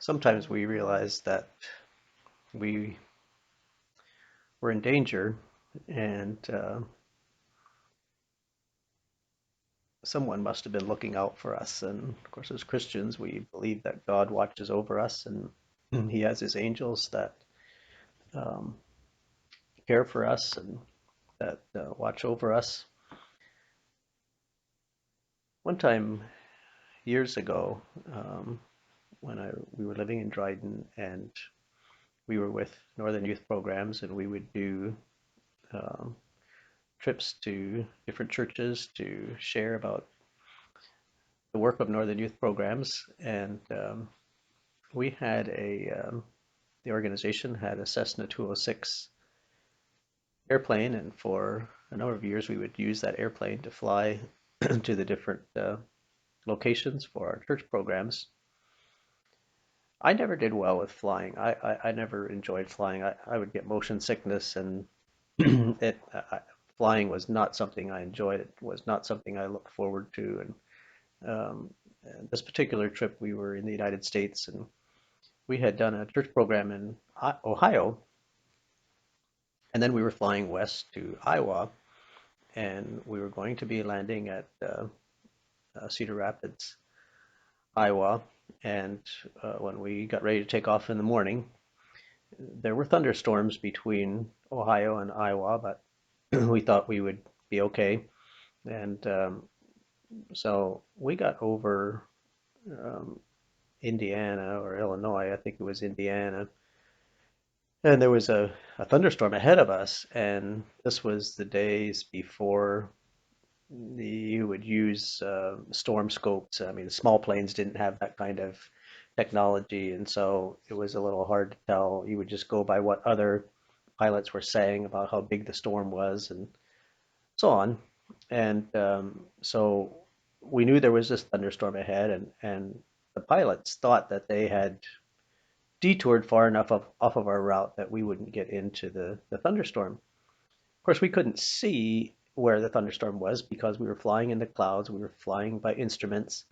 sometimes we realize that we were in danger and someone must have been looking out for us. And of course, as Christians, we believe that God watches over us and He has His angels that um, care for us and that watch over us. One time, years ago, um, when we were living in Dryden and we were with Northern Youth Programs, and we would do um, trips to different churches to share about the work of Northern Youth Programs. And we had the organization had a Cessna 206 airplane, and for a number of years we would use that airplane to fly to the different locations for our church programs. I never did well with flying. I never enjoyed flying. I would get motion sickness, and flying was not something I enjoyed. It was not something I looked forward to. And this particular trip, we were in the United States, and we had done a church program in Ohio, and then we were flying west to Iowa, and we were going to be landing at Cedar Rapids, Iowa. And when we got ready to take off in the morning, there were thunderstorms between Ohio and Iowa, but we thought we would be okay. And so we got over um, Indiana or Illinois. I think it was Indiana. And there was a thunderstorm ahead of us. And this was the days before you would use storm scopes. I mean, small planes didn't have that kind of technology. And so it was a little hard to tell. You would just go by what other pilots were saying about how big the storm was and so on. And so we knew there was this thunderstorm ahead, and the pilots thought that they had detoured far enough off of our route that we wouldn't get into the thunderstorm. Of course, we couldn't see where the thunderstorm was because we were flying in the clouds. We were flying by instruments,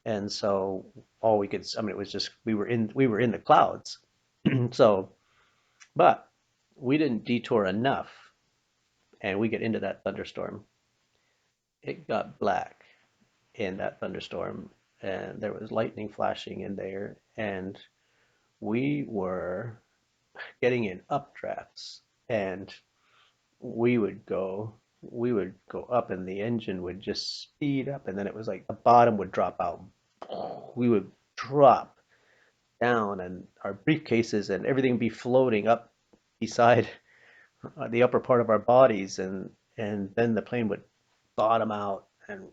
and so all we could, I mean, it was just we were in the clouds. So, but we didn't detour enough, and we get into that thunderstorm. It got black in that thunderstorm, and there was lightning flashing in there, and we were getting in updrafts, and we would go up, and the engine would just speed up, and then it was like the bottom would drop out. We would drop down, and our briefcases and everything would be floating up beside the upper part of our bodies, and then the plane would bottom out, and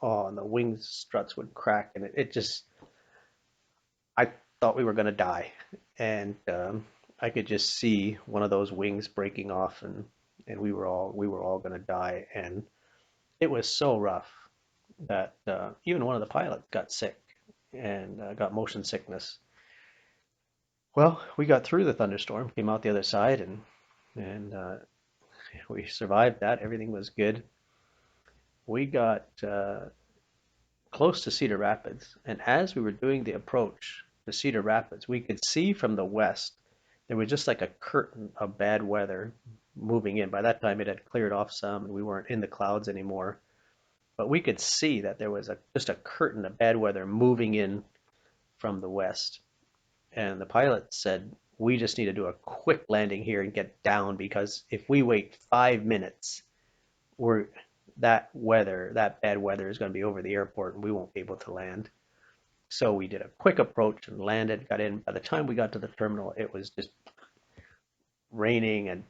the wing struts would crack, and it just I thought we were going to die, and I could just see one of those wings breaking off, and we were all going to die, and it was so rough that even one of the pilots got sick and got motion sickness. Well, we got through the thunderstorm, came out the other side, and we survived that. Everything was good. We got close to Cedar Rapids, and as we were doing the approach to Cedar Rapids, we could see from the west there was just like a curtain of bad weather moving in. By that time, it had cleared off some, and we weren't in the clouds anymore. But we could see that there was just a curtain of bad weather moving in from the west. And the pilot said, "We just need to do a quick landing here and get down because if we wait 5 minutes, we're that bad weather is going to be over the airport and we won't be able to land." So we did a quick approach and landed, got in. By the time we got to the terminal, it was just raining and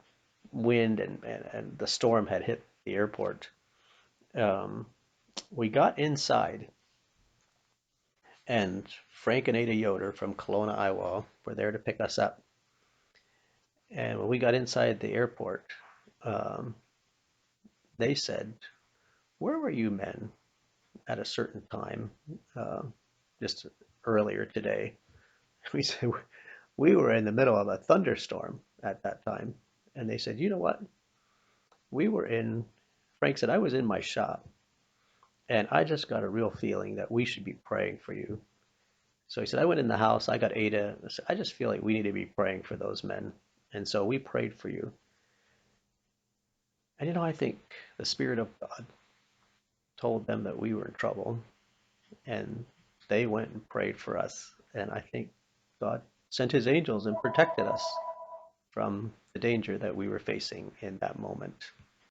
wind, and the storm had hit the airport. Um, we got inside, and Frank and Ada Yoder from Kelowna, Iowa, were there to pick us up. And when we got inside the airport, um, they said, "Where were you men at a certain time uh, just earlier today?" We said, "We were in the middle of a thunderstorm at that time." And they said, "You know what? We were in," Frank said, "I was in my shop, and I just got a real feeling that we should be praying for you." So he said, I went in the house, I got Ada. I said, I just feel like we need to be praying for those men. And so we prayed for you. And I think the Spirit of God told them that we were in trouble, and they went and prayed for us. And I think God sent his angels and protected us from the danger that we were facing in that moment.